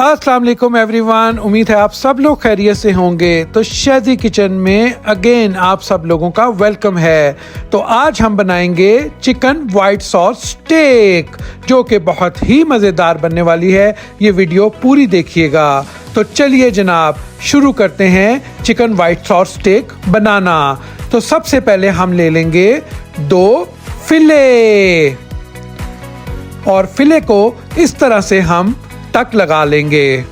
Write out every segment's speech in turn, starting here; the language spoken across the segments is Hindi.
अस्सलाम वालेकुम एवरीवन, उम्मीद है आप सब लोग खैरियत से होंगे। तो शेज़ी किचन में अगेन आप सब लोगों का वेलकम है। तो आज हम बनाएंगे चिकन वाइट सॉस स्टेक, जो कि बहुत ही मज़ेदार बनने वाली है। ये वीडियो पूरी देखिएगा। तो चलिए जनाब शुरू करते हैं चिकन वाइट सॉस स्टेक बनाना। तो सबसे पहले हम ले लेंगे 2 फिले और फिले को इस तरह से हम टक लगा लेंगे।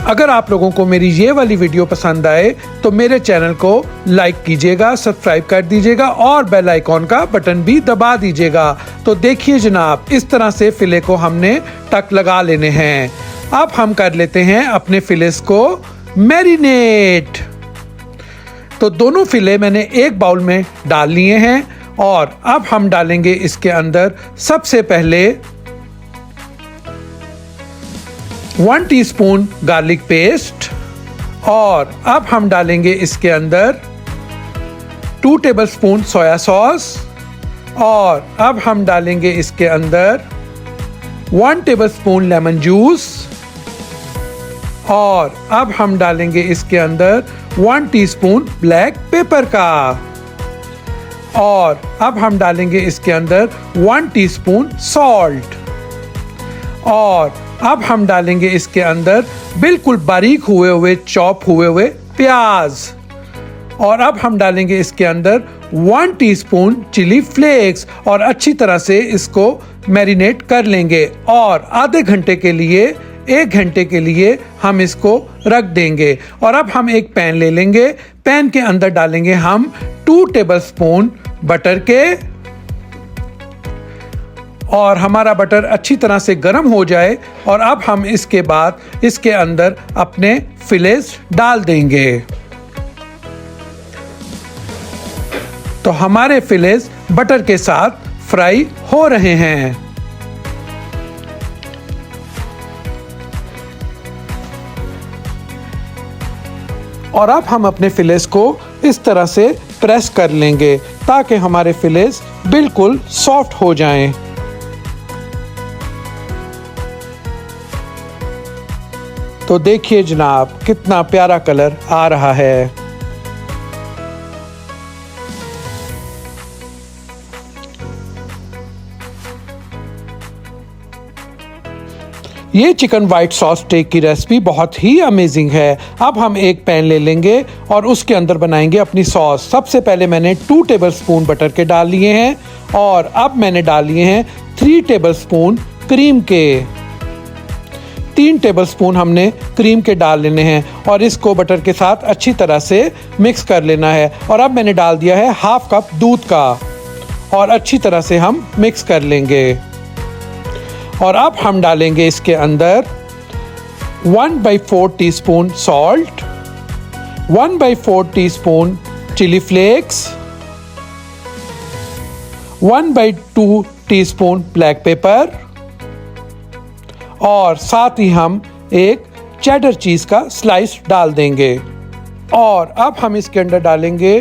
अगर आप लोगों को मेरी ये वाली वीडियो पसंद आए तो मेरे चैनल को लाइक कीजिएगा, सब्सक्राइब कर दीजिएगा और बेल आइकॉन का बटन भी दबा दीजिएगा। तो देखिए जनाब, इस तरह से फिले को हमने टक लगा लेने हैं। अब हम कर लेते हैं अपने फिलेस को मैरिनेट। तो दोनों फिले मैंने एक बाउल में डाल लिए हैं और अब हम डालेंगे इसके अंदर सबसे पहले 1 टीस्पून गार्लिक पेस्ट और अब हम डालेंगे इसके अंदर 2 टेबलस्पून सोया सॉस और अब हम डालेंगे इसके अंदर 1 टेबलस्पून लेमन जूस और अब हम डालेंगे इसके अंदर 1 टीस्पून ब्लैक पेपर का और अब हम डालेंगे इसके अंदर 1 टीस्पून सॉल्ट और अब हम डालेंगे इसके अंदर बिल्कुल बारीक हुए चॉप हुए प्याज और अब हम डालेंगे इसके अंदर 1 टीस्पून चिली फ्लेक्स और अच्छी तरह से इसको मैरिनेट कर लेंगे और आधे घंटे के लिए 1 घंटे के लिए हम इसको रख देंगे। और अब हम एक पैन ले लेंगे। पैन के अंदर डालेंगे हम 2 टेबलस्पून बटर के और हमारा बटर अच्छी तरह से गर्म हो जाए और अब हम इसके बाद इसके अंदर अपने फिलेस डाल देंगे। तो हमारे फिलेस बटर के साथ फ्राई हो रहे हैं। और अब हम अपने फिलेस को इस तरह से प्रेस कर लेंगे ताकि हमारे फिलेस बिल्कुल सॉफ्ट हो जाएं। तो देखिए जनाब कितना प्यारा कलर आ रहा है। ये चिकन वाइट सॉस स्टेक की रेसिपी बहुत ही अमेजिंग है। अब हम एक पैन ले लेंगे और उसके अंदर बनाएंगे अपनी सॉस। सबसे पहले मैंने 2 टेबलस्पून बटर के डाल लिए हैं और अब मैंने डाल लिए हैं 3 टेबलस्पून क्रीम के। 3 टेबलस्पून हमने क्रीम के डाल लेने हैं और इसको बटर के साथ अच्छी तरह से मिक्स कर लेना है। और अब मैंने डाल दिया है 1/2 कप दूध का और अच्छी तरह से हम मिक्स कर लेंगे। और अब हम डालेंगे इसके अंदर 1/4 teaspoon salt, 1/4 teaspoon chilli flakes, 1/2 teaspoon black pepper और साथ ही हम एक चेडर चीज का स्लाइस डाल देंगे। और अब हम इसके अंदर डालेंगे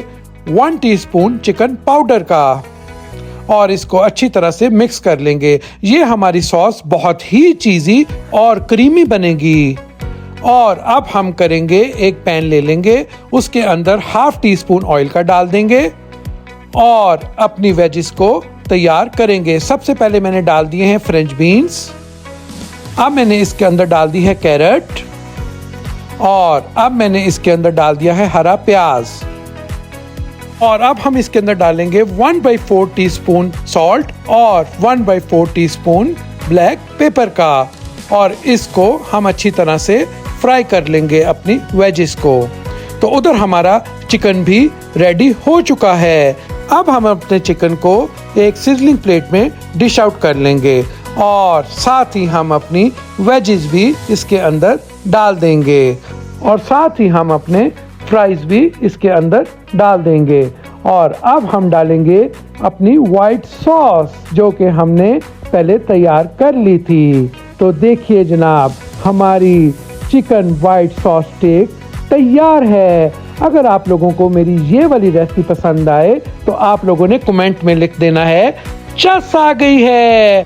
1 टीस्पून चिकन पाउडर का और इसको अच्छी तरह से मिक्स कर लेंगे। ये हमारी सॉस बहुत ही चीज़ी और क्रीमी बनेगी। और अब हम करेंगे, एक पैन ले लेंगे, उसके अंदर 1/2 टीस्पून ऑयल का डाल देंगे और अपनी वेजिस को तैयार करेंगे। सबसे पहले मैंने डाल दिए हैं फ्रेंच बीन्स। अब मैंने इसके अंदर डाल दी है कैरेट और अब मैंने इसके अंदर डाल दिया है हरा प्याज। और अब हम इसके अंदर डालेंगे 1/4 टीस्पून सॉल्ट और 1/4 टीस्पून ब्लैक पेपर का और इसको हम अच्छी तरह से फ्राई कर लेंगे अपनी वेजिस को। तो उधर हमारा चिकन भी रेडी हो चुका है। अब हम अपने चिकन को एक सिजलिंग प्लेट में डिश आउट कर लेंगे और साथ ही हम अपनी वेजिस भी इसके अंदर डाल देंगे और साथ ही हम अपने फ्राइज भी इसके अंदर डाल देंगे। और अब हम डालेंगे अपनी वाइट सॉस जो कि हमने पहले तैयार कर ली थी। तो देखिए जनाब, हमारी चिकन वाइट सॉस स्टेक तैयार है। अगर आप लोगों को मेरी ये वाली रेसिपी पसंद आए तो आप लोगों ने कमेंट में लिख देना है चस आ गई है।